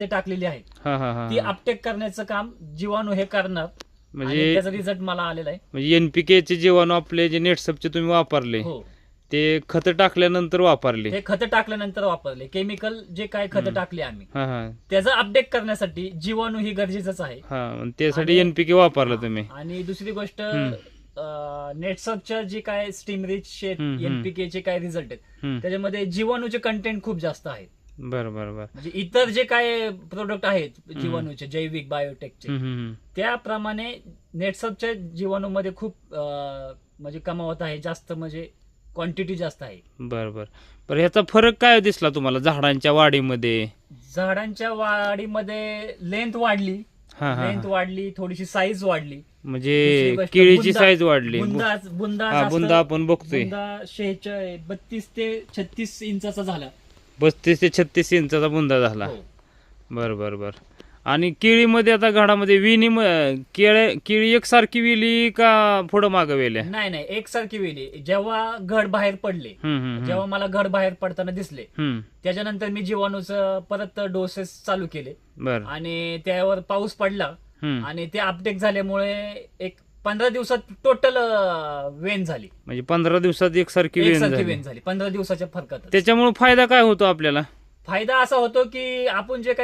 ते टाकलेली आहे हा हा हा ती अपटेक करण्याचं काम जीवाणू हे करणार. आणि म्हणजे त्याचा रिझल्ट मला आलेला आहे. म्हणजे NPK चे जीवाणू आपले जे नेटसपचे तुम्ही वापरले हो, ते खत टाकल्यानंतर वापरले. ते खतं टाकल्यानंतर वापरले. केमिकल जे काय खतं टाकले आम्ही हा हा त्याचं अपडेट करण्यासाठी जीवाणू ही गरजेचंच आहे. हा त्यासाठी आणि- NPK वापरलं तुम्ही. आणि दुसरी गोष्ट नेटसपच्या जे काय स्टीम रिच शेत NPK चे काय रिझल्ट आहेत हम्म. त्याच्यामध्ये जीवाणूचे कंटेंट खूप जास्त आहे. बरं बरं बरं. म्हणजे इतर जे काय प्रोडक्ट आहेत जीवाणूचे जैविक बायोटेकचे हम्म. त्याप्रमाणे नेटसपच्या जीवाणूमध्ये खूप म्हणजे कमावत आहे जास्त, म्हणजे क्वांटिटी जास्त आहे. बरं बरं बरं. ह्याचा फरक काय दिसला तुम्हाला झाडांच्या वाढीमध्ये? झाडांच्या वाढीमध्ये लेंथ वाढली, हा हा लेंथ वाढली, थोडीशी साईज वाढली. म्हणजे दुसरी गोष्ट, केळीची बुंदा- साईज वाढली. बुंदा बुंदा हा जास्त- बुंदा आपण बघतोय बुंदा 32 ते 36 इंचाचा झाला. 35 ते 36 इंचाचा बुंदा झाला. हो. बरं बरं बरं. आणि केळीमध्ये आता घडामध्ये केळी एकसारखी वेली का पुढं मागं वेल्या? नाही नाही, एकसारखी वेली. जेव्हा घड बाहेर पडले, जेव्हा मला घड बाहेर पडताना दिसले त्याच्यानंतर मी जीवाणूचं परत डोसेस चालू केले बरं. आणि त्यावर पाऊस पडला आणि ते अपडेट झाल्यामुळे एक 15 दिवसात टोटल वेन झाली. म्हणजे 15 दिवसात एकसारखी वेल एकसारखी झाली. वेन झाली 15 दिवसाच्या फरकात. त्याच्यामुळे फायदा काय होतो आपल्याला? फायदा असा होतो की आपण जे काही